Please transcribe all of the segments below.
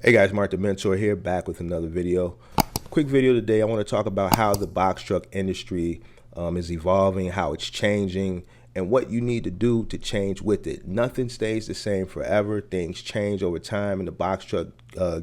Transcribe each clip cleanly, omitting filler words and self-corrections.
Hey guys, Mark the Mentor here, back with another video. Quick video today. I want to talk about how the box truck industry is evolving, how it's changing, and what you need to do to change with it. Nothing stays the same forever. Things change over time, and the box truck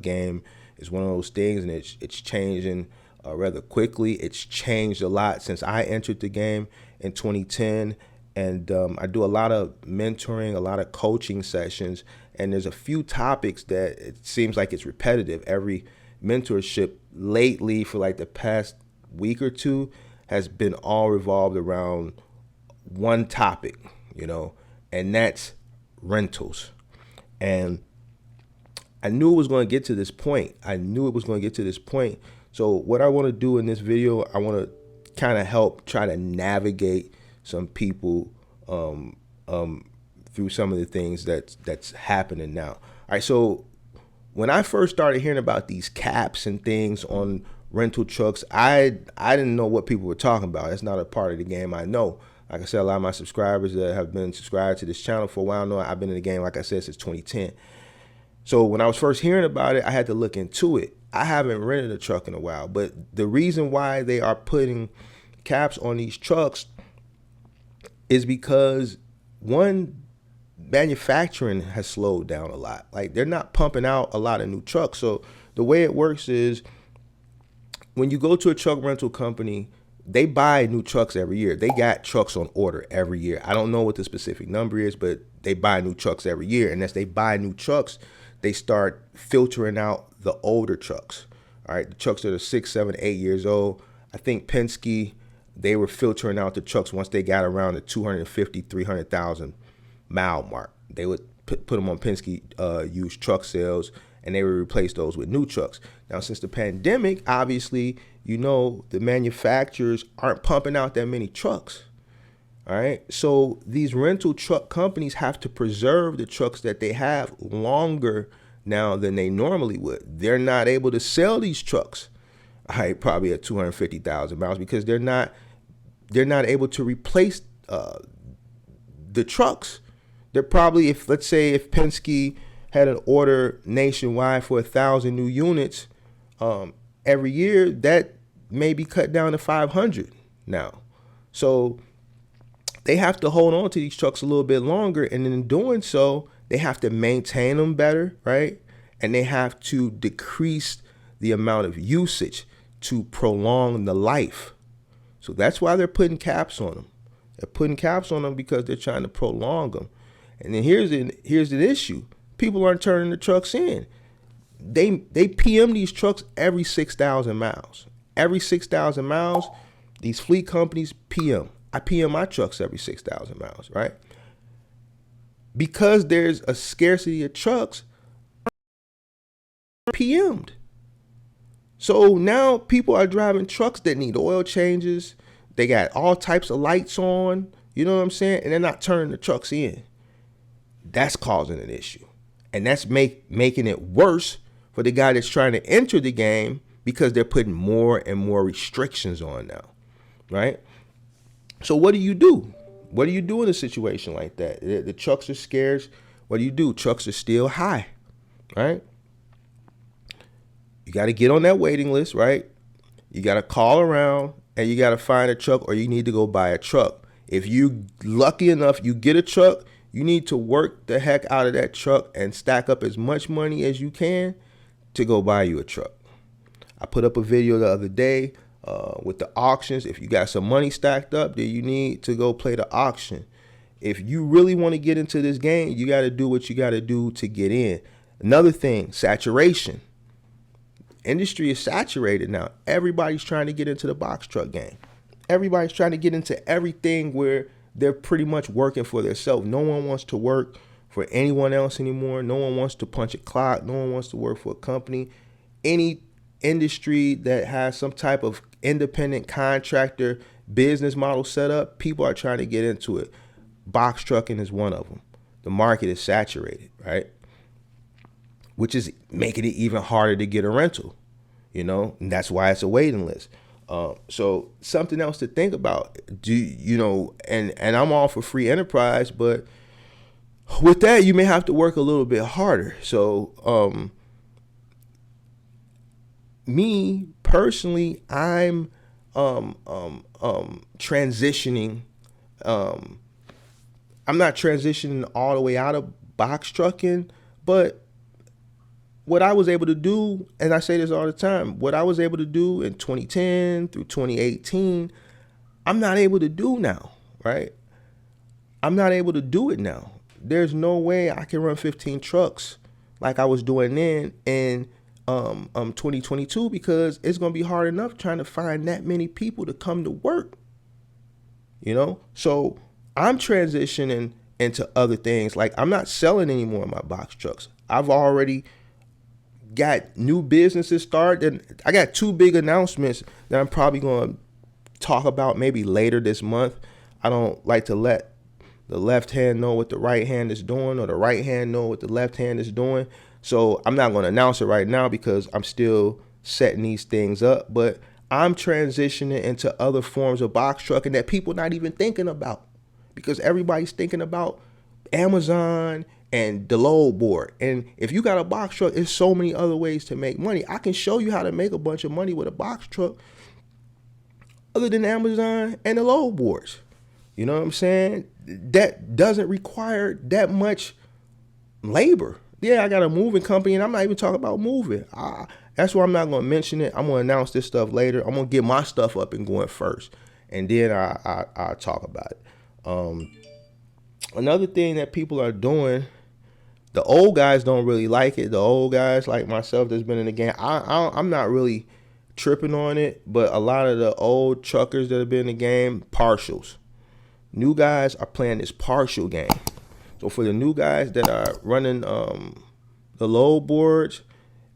game is one of those things, and it's changing rather quickly. It's changed a lot since I entered the game in 2010. And I do a lot of mentoring, a lot of coaching sessions, and there's a few topics that it seems like it's repetitive. Every mentorship lately for like the past week or two has been all revolved around one topic, and that's rentals. And I knew it was going to get to this point. So what I want to do in this video, I want to kind of help try to navigate some people through some of the things that's happening now. All right, so when I first started hearing about these caps and things on rental trucks, I didn't know what people were talking about. That's not a part of the game I know. Like I said, a lot of my subscribers that have been subscribed to this channel for a while now, I've been in the game, like I said, since 2010. So when I was first hearing about it, I had to look into it. I haven't rented a truck in a while, but the reason why they are putting caps on these trucks is because, one, manufacturing has slowed down a lot. Like, they're not pumping out a lot of new trucks. So the way it works is when you go to a truck rental company, they buy new trucks every year. They got trucks on order every year. I don't know what the specific number is, but they buy new trucks every year. And as they buy new trucks, they start filtering out the older trucks. All right, the trucks that are 6, 7, 8 years old. I think Penske, they were filtering out the trucks once they got around the 250, 300,000 mile mark. They would put them on Penske used truck sales, and they would replace those with new trucks. Now, since the pandemic, obviously, the manufacturers aren't pumping out that many trucks. All right. So these rental truck companies have to preserve the trucks that they have longer now than they normally would. They're not able to sell these trucks, all right, probably at 250,000 miles, because they're not able to replace the trucks. They're probably, let's say if Penske had an order nationwide for 1,000 new units every year, that may be cut down to 500 now. So they have to hold on to these trucks a little bit longer, and in doing so, they have to maintain them better, right? And they have to decrease the amount of usage to prolong the life. So that's why they're putting caps on them. They're putting caps on them because they're trying to prolong them. And then here's the issue. People aren't turning the trucks in. They PM these trucks every 6,000 miles. Every 6,000 miles, these fleet companies PM. I PM my trucks every 6,000 miles, right? Because there's a scarcity of trucks, PM'd. So now people are driving trucks that need oil changes. They got all types of lights on, you know what I'm saying? And they're not turning the trucks in. That's causing an issue. And that's making it worse for the guy that's trying to enter the game, because they're putting more and more restrictions on now, right? So what do you do? What do you do in a situation like that? The trucks are scarce. What do you do? Trucks are still high, right? You got to get on that waiting list, right? You got to call around and you got to find a truck, or you need to go buy a truck. If you lucky enough, you get a truck, you need to work the heck out of that truck and stack up as much money as you can to go buy you a truck. I put up a video the other day with the auctions. If you got some money stacked up, then you need to go play the auction. If you really want to get into this game, you got to do what you got to do to get in. Another thing, saturation. Industry is saturated now. Everybody's trying to get into the box truck game. Everybody's trying to get into everything where they're pretty much working for themselves. No one wants to work for anyone else anymore. No one wants to punch a clock. No one wants to work for a company. Any industry that has some type of independent contractor business model set up, people are trying to get into it. Box trucking is one of them. The market is saturated, right? Which is making it even harder to get a rental, and that's why it's a waiting list. So something else to think about. And I'm all for free enterprise, but with that, you may have to work a little bit harder. So me personally, I'm transitioning. I'm not transitioning all the way out of box trucking, but what I was able to do, and I say this all the time, what I was able to do in 2010 through 2018, I'm not able to do now, right? I'm not able to do it now. There's no way I can run 15 trucks like I was doing then in 2022, because it's going to be hard enough trying to find that many people to come to work, So I'm transitioning into other things. Like, I'm not selling any more of my box trucks. I've already got new businesses started. I got 2 big announcements that I'm probably going to talk about maybe later this month. I don't like to let the left hand know what the right hand is doing, or the right hand know what the left hand is doing. So I'm not going to announce it right now because I'm still setting these things up. But I'm transitioning into other forms of box trucking that people not even thinking about, because everybody's thinking about Amazon and the loadboard. And if you got a box truck, there's so many other ways to make money. I can show you how to make a bunch of money with a box truck other than Amazon and the loadboards. You know what I'm saying? That doesn't require that much labor. Yeah, I got a moving company, and I'm not even talking about moving. That's why I'm not going to mention it. I'm going to announce this stuff later. I'm going to get my stuff up and going first, and then I'll talk about it. Another thing that people are doing, the old guys don't really like it. The old guys like myself that's been in the game, I'm not really tripping on it, but a lot of the old truckers that have been in the game, partials. New guys are playing this partial game. So for the new guys that are running the load boards,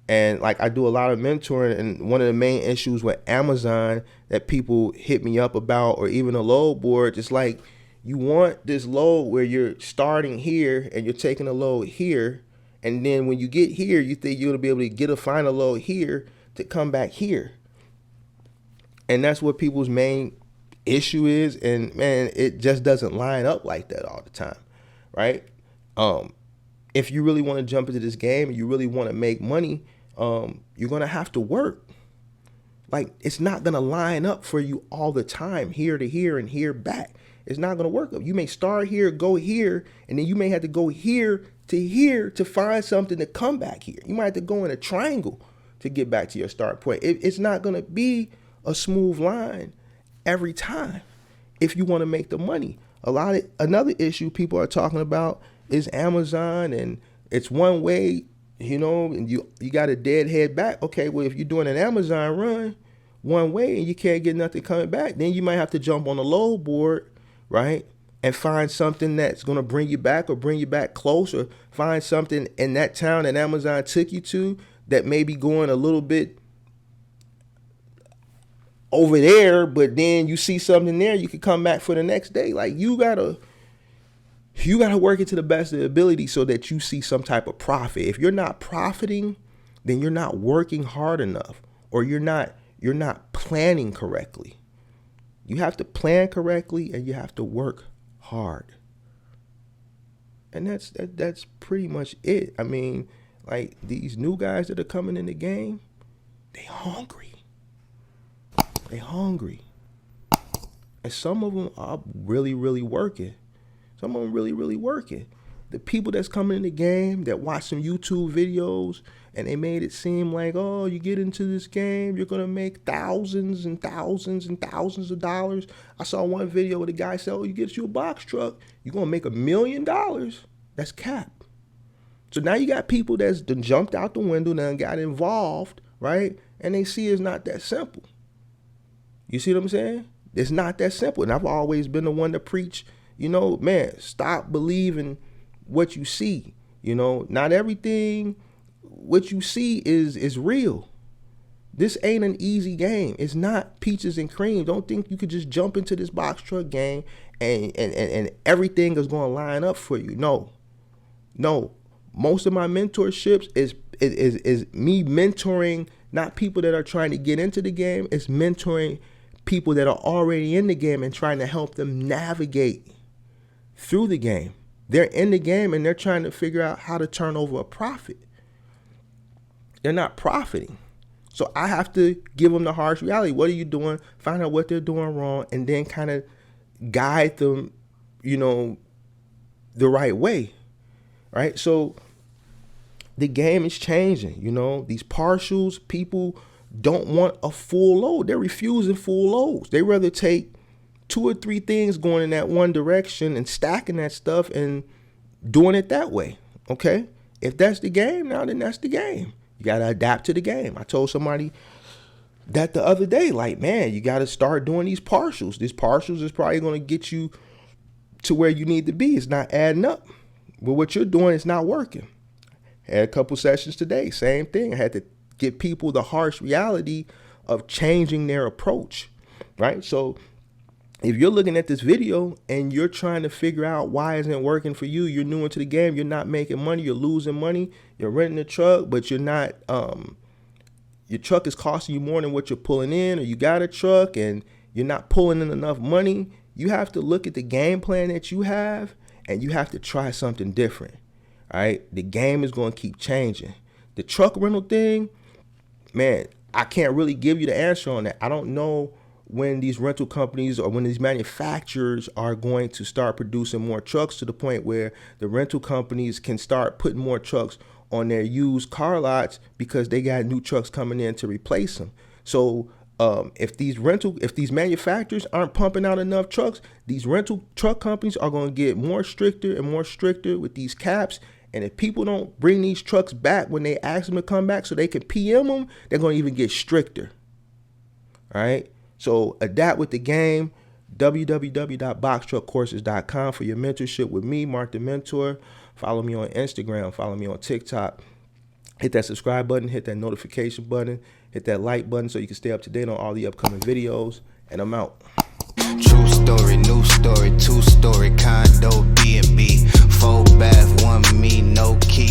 and like I do a lot of mentoring, and one of the main issues with Amazon that people hit me up about, or even a load board, it's like you want this load where you're starting here and you're taking a load here, and then when you get here, you think you're gonna be able to find a load here to come back here. And that's what people's main issue is, and man, it just doesn't line up like that all the time, right? If you really want to jump into this game and you really want to make money, you're gonna have to work. Like, it's not gonna line up for you all the time, here to here and here back. It's not gonna work. You may start here, go here, and then you may have to go here to find something to come back here. You might have to go in a triangle to get back to your start point. It's not gonna be a smooth line every time if you want to make the money. Another issue people are talking about is Amazon, and it's one way, and you got a dead head back. Okay, well, if you're doing an Amazon run one way and you can't get nothing coming back, then you might have to jump on a load board, right? And find something that's going to bring you back, or bring you back close, or find something in that town that Amazon took you to that may be going a little bit over there, but then you see something there, you can come back for the next day. Like, you gotta work it to the best of the ability so that you see some type of profit. If you're not profiting, then you're not working hard enough, or you're not planning correctly. You have to plan correctly, and you have to work hard. And that's pretty much it. I mean, like, these new guys that are coming in the game, they hungry. They hungry. And some of them are really, really working. Some of them really, really working. The people that's coming in the game that watch some YouTube videos and they made it seem like, oh, you get into this game, you're going to make thousands and thousands and thousands of dollars. I saw one video where the guy said, oh, you get you a box truck, you're going to make $1 million. That's cap. So now you got people that's done jumped out the window and got involved, right? And they see it's not that simple. You see what I'm saying? It's not that simple. And I've always been the one to preach, man, stop believing what you see. Not everything what you see is real. This ain't an easy game. It's not peaches and cream. Don't think you could just jump into this box truck game and everything is going to line up for you. No. Most of my mentorships is me mentoring not people that are trying to get into the game. It's mentoring people that are already in the game and trying to help them navigate through the game. They're in the game and they're trying to figure out how to turn over a profit. They're not profiting. So I have to give them the harsh reality. What are you doing? Find out what they're doing wrong, and then kind of guide them, the right way, right? So the game is changing. These partials, people don't want a full load. They're refusing full loads. They rather take 2 or 3 things going in that one direction and stacking that stuff and doing it that way. Okay, if that's the game now, then that's the game. You got to adapt to the game. I told somebody that the other day, like, man, you got to start doing these partials. These partials is probably going to get you to where you need to be. It's not adding up. But what you're doing is not working. Had a couple sessions today, same thing. I had to give people the harsh reality of changing their approach, right? So if you're looking at this video and you're trying to figure out why isn't it working for you, you're new into the game, you're not making money, you're losing money, you're renting a truck, but you're not, your truck is costing you more than what you're pulling in, or you got a truck and you're not pulling in enough money, you have to look at the game plan that you have and you have to try something different, all right? The game is going to keep changing. The truck rental thing, man, I can't really give you the answer on that. I don't know when these rental companies or when these manufacturers are going to start producing more trucks to the point where the rental companies can start putting more trucks on their used car lots because they got new trucks coming in to replace them. So if these manufacturers aren't pumping out enough trucks, these rental truck companies are going to get more stricter and more stricter with these caps. And if people don't bring these trucks back when they ask them to come back so they can PM them, they're going to even get stricter. All right. So adapt with the game. www.boxtruckcourses.com for your mentorship with me, Mark the Mentor. Follow me on Instagram. Follow me on TikTok. Hit that subscribe button. Hit that notification button. Hit that like button so you can stay up to date on all the upcoming videos. And I'm out. True story, new story, 2-story condo, B&B, 4 bath, 1 me, no key.